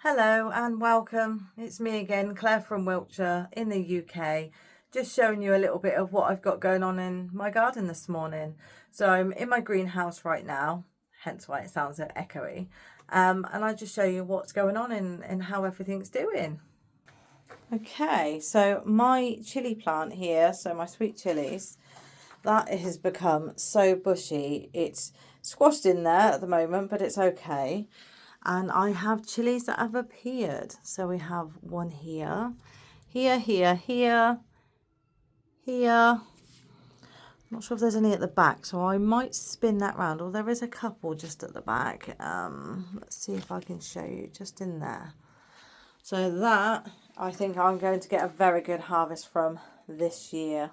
Hello and welcome. It's me again, Claire from Wiltshire in the UK, just showing you a little bit of what I've got going on in my garden this morning. So I'm in my greenhouse right now, hence why it sounds so echoey. And I just show you what's going on and how everything's doing. Okay, so my chilli plant here, so my sweet chilies, that has become so bushy. It's squashed in there at the moment, but it's okay. And I have chilies that have appeared. So we have one here, here, here. Not sure if there's any at the back, so I might spin that round. Or there is a couple just at the back. Let's see if I can show you just in there. So that, I think I'm going to get a very good harvest from this year.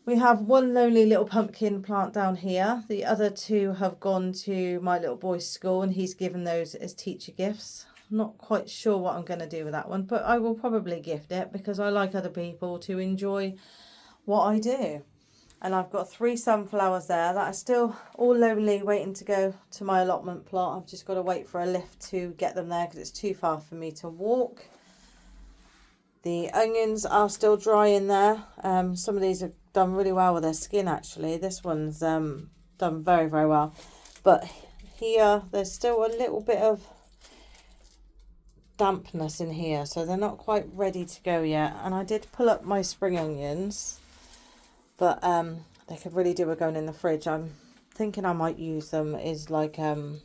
We have one lonely little pumpkin plant down here. The other two have gone to my little boy's school and he's given those as teacher gifts. I'm not quite sure what I'm going to do with that one, but I will probably gift it because I like other people to enjoy what I do. And I've got 3 sunflowers there that are still all lonely waiting to go to my allotment plot. I've just got to wait for a lift to get them there because it's too far for me to walk. The onions are still dry in there. Some of these have done really well with their skin actually. This one's done very, very well. But here there's still a little bit of dampness in here, so they're not quite ready to go yet. And I did pull up my spring onions, but they could really do with going in the fridge. I'm thinking I might use them as like kind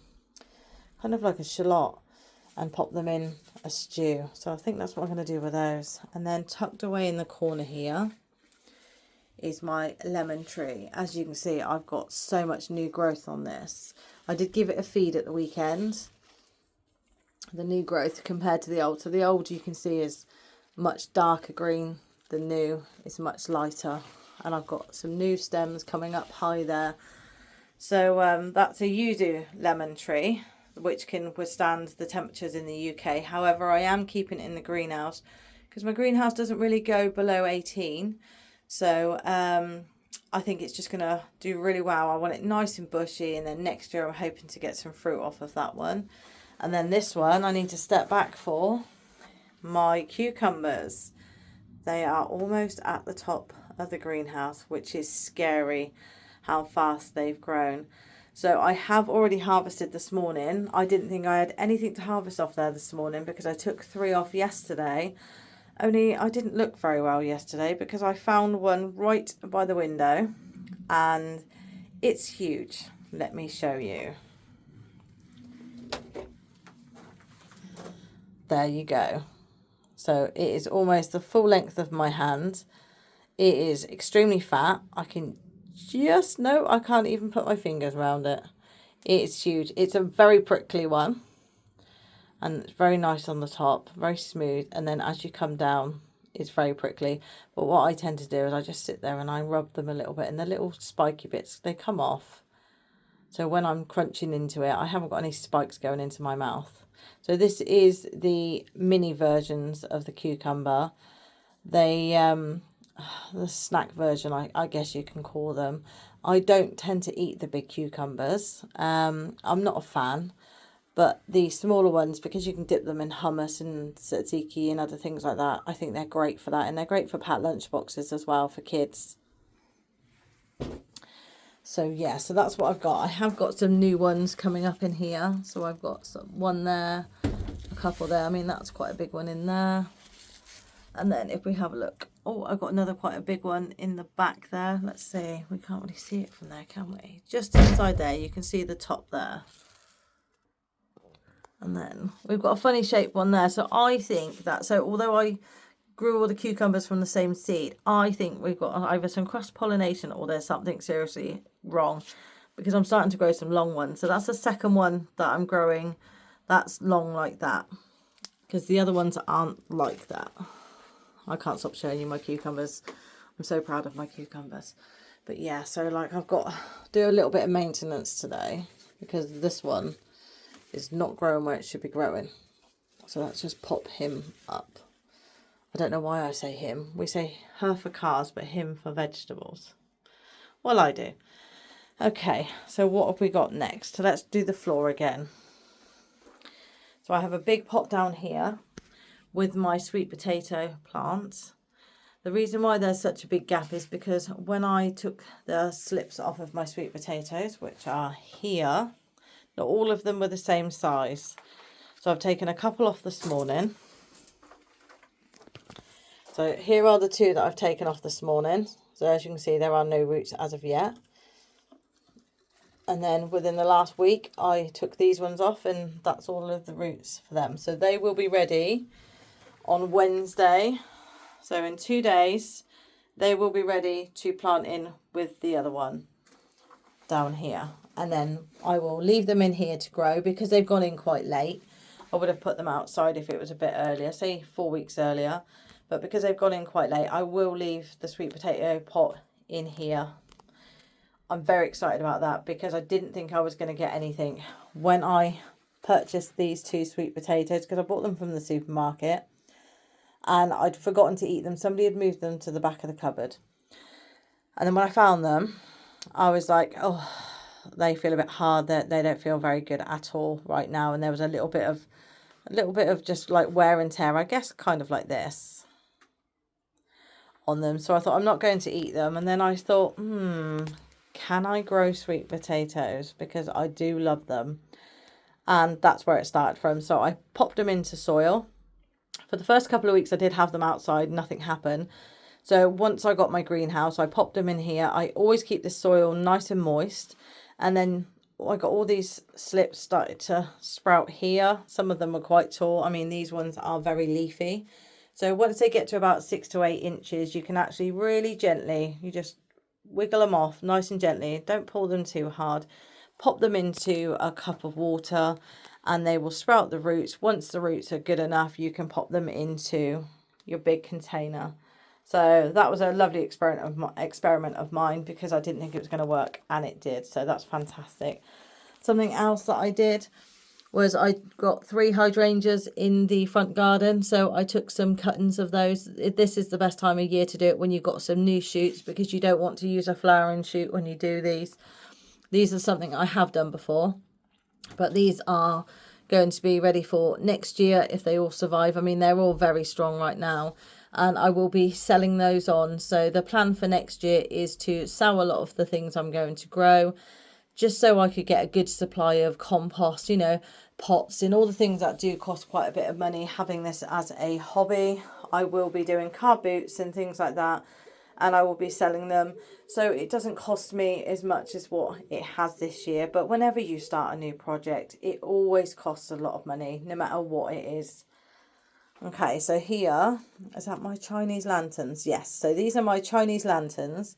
of like a shallot and pop them in a stew. So I think that's what I'm going to do with those. And then tucked away in the corner here is my lemon tree. As you can see, I've got so much new growth on this. I did give it a feed at the weekend. The new growth compared to the old. So the old you can see is much darker green. The new is much lighter. And I've got some new stems coming up high there. So that's a yuzu lemon tree, which can withstand the temperatures in the UK. However, I am keeping it in the greenhouse because my greenhouse doesn't really go below 18. So I think it's just going to do really well. I want it nice and bushy, and then next year I'm hoping to get some fruit off of that one. And then this one I need to step back for my cucumbers. They are almost at the top of the greenhouse, which is scary how fast they've grown. So I have already harvested this morning. I didn't think I had anything to harvest off there this morning because I took 3 off yesterday. Only I didn't look very well yesterday because I found one right by the window and it's huge. Let me show you. There you go. So it is almost the full length of my hand. It is extremely fat. I can't even put my fingers around it. It's huge. It's a very prickly one. And it's very nice on the top, very smooth. And then as you come down, it's very prickly. But what I tend to do is I just sit there and I rub them a little bit. And the little spiky bits, they come off. So when I'm crunching into it, I haven't got any spikes going into my mouth. So this is the mini versions of the cucumber. They... the snack version, I guess you can call them. I don't tend to eat the big cucumbers. I'm not a fan, but the smaller ones, because you can dip them in hummus and tzatziki and other things like that, I think they're great for that, and they're great for packed lunch boxes as well for kids. So yeah, so that's what I've got. I have got some new ones coming up in here. So I've got one there, a couple there. I mean, that's quite a big one in there. And then if we have a look, oh, I've got another quite a big one in the back there. Let's see, we can't really see it from there, can we? Just inside there, you can see the top there. And then we've got a funny shaped one there. So I think that, so although I grew all the cucumbers from the same seed, I think we've got either some cross-pollination or there's something seriously wrong because I'm starting to grow some long ones. So that's the second one that I'm growing that's long like that because the other ones aren't like that. I can't stop showing you my cucumbers. I'm so proud of my cucumbers. But yeah, so like I've got to do a little bit of maintenance today because this one is not growing where it should be growing. So let's just pop him up. I don't know why I say him. We say her for cars, but him for vegetables. Well, I do. Okay, so what have we got next? So let's do the floor again. So I have a big pot down here with my sweet potato plants. The reason why there's such a big gap is because when I took the slips off of my sweet potatoes, which are here, not all of them were the same size. So I've taken a couple off this morning. So here are the 2 that I've taken off this morning. So as you can see, there are no roots as of yet. And then within the last week, I took these ones off, and that's all of the roots for them. So they will be ready on Wednesday. So in 2 days, they will be ready to plant in with the other one down here. And then I will leave them in here to grow because they've gone in quite late. I would have put them outside if it was a bit earlier, say 4 weeks earlier. But because they've gone in quite late, I will leave the sweet potato pot in here. I'm very excited about that because I didn't think I was going to get anything when I purchased these 2 sweet potatoes, because I bought them from the supermarket. And I'd forgotten to eat them. Somebody had moved them to the back of the cupboard. And then when I found them, I was like, oh, they feel a bit hard. They don't feel very good at all right now. And there was a little bit of just like wear and tear, I guess, kind of like this on them. So I thought, I'm not going to eat them. And then I thought, can I grow sweet potatoes? Because I do love them. And that's where it started from. So I popped them into soil. For the first couple of weeks, I did have them outside. Nothing happened. So once I got my greenhouse, I popped them in here. I always keep the soil nice and moist. And then I got all these slips started to sprout here. Some of them were quite tall. I mean, these ones are very leafy. So once they get to about 6 to 8 inches, you can actually really gently, you just wiggle them off nice and gently. Don't pull them too hard. Pop them into a cup of water and they will sprout the roots. Once the roots are good enough, you can pop them into your big container. So that was a lovely experiment of mine because I didn't think it was going to work, and it did. So that's fantastic. Something else that I did was I got 3 hydrangeas in the front garden. So I took some cuttings of those. This is the best time of year to do it, when you've got some new shoots, because you don't want to use a flowering shoot when you do these. These are something I have done before, but these are going to be ready for next year if they all survive. I mean, they're all very strong right now, and I will be selling those on. So the plan for next year is to sell a lot of the things I'm going to grow, just so I could get a good supply of compost, you know, pots and all the things that do cost quite a bit of money. Having this as a hobby, I will be doing car boots and things like that, and I will be selling them. So it doesn't cost me as much as what it has this year. But whenever you start a new project, it always costs a lot of money, no matter what it is. Okay, so here, is that my Chinese lanterns? Yes, so these are my Chinese lanterns.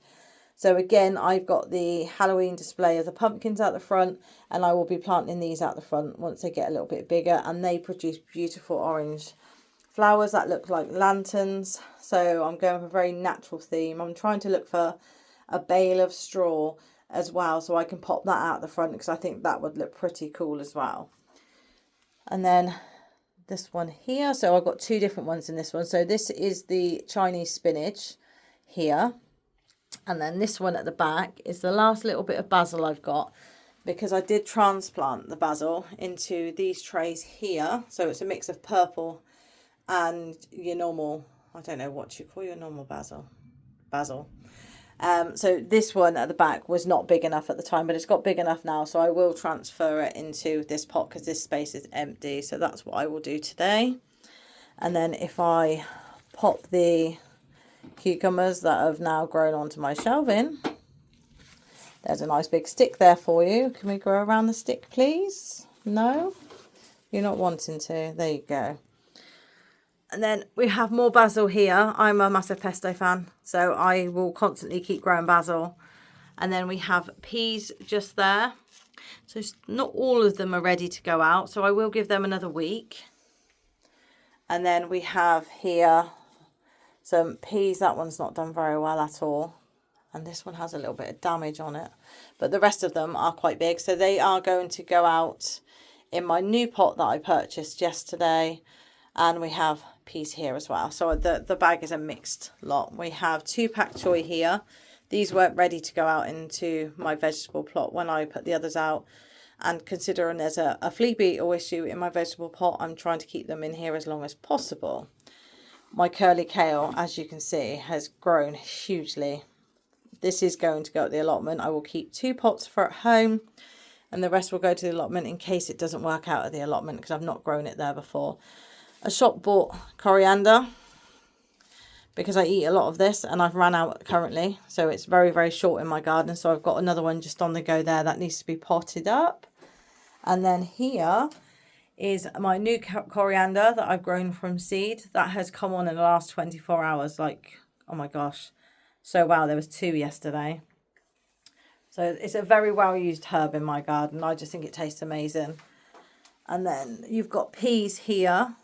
So again, I've got the Halloween display of the pumpkins out the front, and I will be planting these out the front once they get a little bit bigger, and they produce beautiful orange flowers that look like lanterns. So I'm going for a very natural theme. I'm trying to look for a bale of straw as well, so I can pop that out the front, because I think that would look pretty cool as well. And then this one here, so I've got 2 different ones in this one. So this is the Chinese spinach here, and then this one at the back is the last little bit of basil I've got, because I did transplant the basil into these trays here. So it's a mix of purple and your normal, I don't know what you call your normal basil. So this one at the back was not big enough at the time, but it's got big enough now, so I will transfer it into this pot because this space is empty. So that's what I will do today. And then if I pop the cucumbers that have now grown onto my shelving, there's a nice big stick there for you. Can we grow around the stick, please? No? You're not wanting to? There you go. And then we have more basil here. I'm a massive pesto fan, so I will constantly keep growing basil. And then we have peas just there. So not all of them are ready to go out, so I will give them another week. And then we have here some peas. That one's not done very well at all. And this one has a little bit of damage on it. But the rest of them are quite big, so they are going to go out in my new pot that I purchased yesterday. And we have peas here as well. So the bag is a mixed lot. We have 2 pak choy here. These weren't ready to go out into my vegetable plot when I put the others out. And considering there's a flea beetle issue in my vegetable pot, I'm trying to keep them in here as long as possible. My curly kale, as you can see, has grown hugely. This is going to go at the allotment. I will keep 2 pots for at home, and the rest will go to the allotment in case it doesn't work out at the allotment, because I've not grown it there before. A shop bought coriander, because I eat a lot of this and I've run out currently. So it's very, very short in my garden. So I've got another one just on the go there that needs to be potted up. And then here is my new coriander that I've grown from seed. That has come on in the last 24 hours. Like, oh my gosh. So wow, there was 2 yesterday. So it's a very well used herb in my garden. I just think it tastes amazing. And then you've got peas here.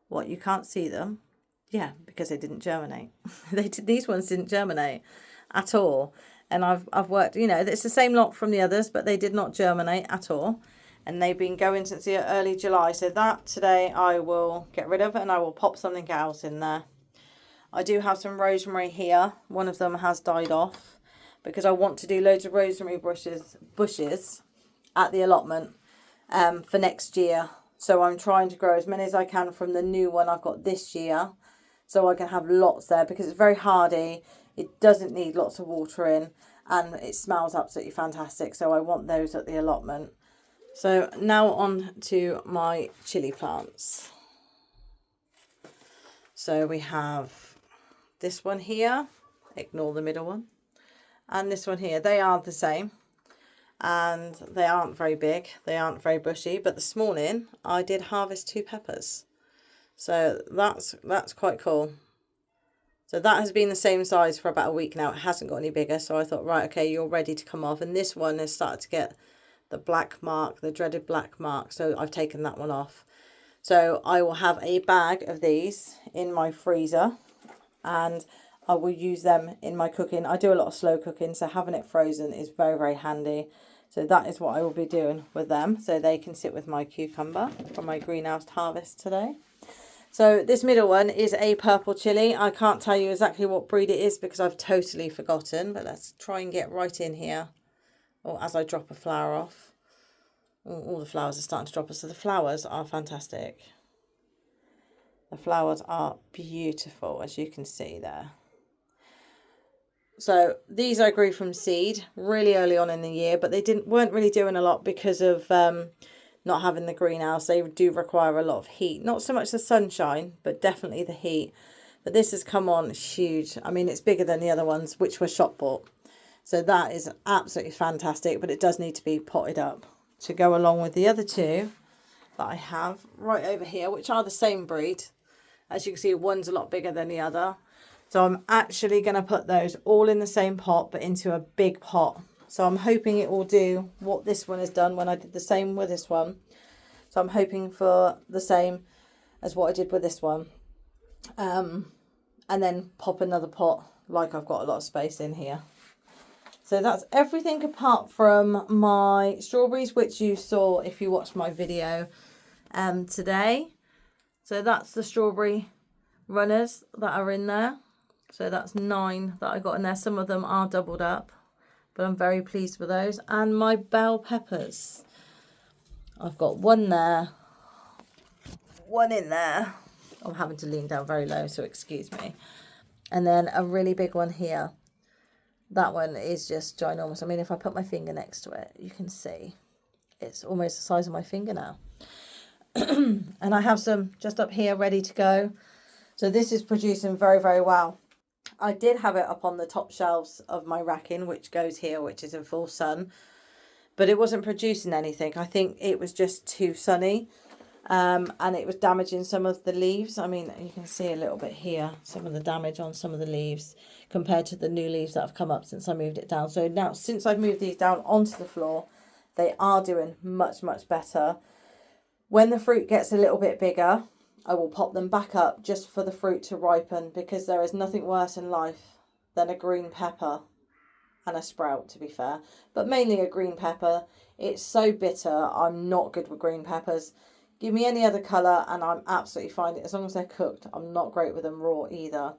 What, you can't see them? Yeah, because they didn't germinate. These ones didn't germinate at all. And I've worked, you know, it's the same lot from the others, but they did not germinate at all. And they've been going since the early July. So that today I will get rid of, and I will pop something else in there. I do have some rosemary here. One of them has died off because I want to do loads of rosemary bushes at the allotment for next year. So I'm trying to grow as many as I can from the new one I've got this year, so I can have lots there, because it's very hardy. It doesn't need lots of water in, and it smells absolutely fantastic. So I want those at the allotment. So now on to my chili plants. So we have this one here, ignore the middle one, and this one here. They are the same, and they aren't very big. They aren't very bushy, but this morning I did harvest 2 peppers. So that's quite cool. So that has been the same size for about a week now. It hasn't got any bigger. So I thought, right, okay, you're ready to come off. And this one has started to get the black mark, the dreaded black mark. So I've taken that one off. So I will have a bag of these in my freezer, and I will use them in my cooking. I do a lot of slow cooking, so having it frozen is very, very handy. So that is what I will be doing with them, so they can sit with my cucumber from my greenhouse harvest today. So this middle one is a purple chili. I can't tell you exactly what breed it is because I've totally forgotten, but let's try and get right in here. Or as I drop a flower off. All the flowers are starting to drop off. So the flowers are fantastic. The flowers are beautiful, as you can see there. So these I grew from seed really early on in the year, but they weren't really doing a lot because of not having the greenhouse. They do require a lot of heat. Not so much the sunshine, but definitely the heat. But this has come on huge. I mean, it's bigger than the other ones, which were shop bought. So that is absolutely fantastic, but it does need to be potted up to go along with the other 2 that I have right over here, which are the same breed. As you can see, one's a lot bigger than the other. So I'm actually going to put those all in the same pot, but into a big pot. So I'm hoping it will do what this one has done when I did the same with this one. So I'm hoping for the same as what I did with this one. And then pop another pot, like I've got a lot of space in here. So that's everything apart from my strawberries, which you saw if you watched my video today. So that's the strawberry runners that are in there. So that's 9 that I got in there. Some of them are doubled up, but I'm very pleased with those. And my bell peppers. I've got 1 there, 1 in there. I'm having to lean down very low, so excuse me. And then a really big one here. That one is just ginormous. I mean, if I put my finger next to it, you can see it's almost the size of my finger now. And I have some just up here ready to go. So this is producing very, very well. I did have it up on the top shelves of my racking, which goes here, which is in full sun. But it wasn't producing anything. I think it was just too sunny. And it was damaging some of the leaves. I mean, you can see a little bit here, some of the damage on some of the leaves compared to the new leaves that have come up since I moved it down. So now, since I've moved these down onto the floor, they are doing much, much better. When the fruit gets a little bit bigger, I will pop them back up just for the fruit to ripen, because there is nothing worse in life than a green pepper and a sprout, to be fair. But mainly a green pepper. It's so bitter. I'm not good with green peppers. Give me any other colour and I'm absolutely fine. As long as they're cooked, I'm not great with them raw either.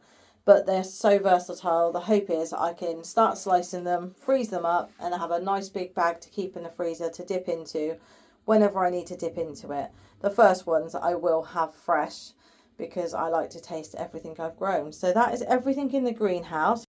but they're so versatile. The hope is I can start slicing them, freeze them up, and I have a nice big bag to keep in the freezer to dip into whenever I need to dip into it. The first ones I will have fresh because I like to taste everything I've grown. So that is everything in the greenhouse.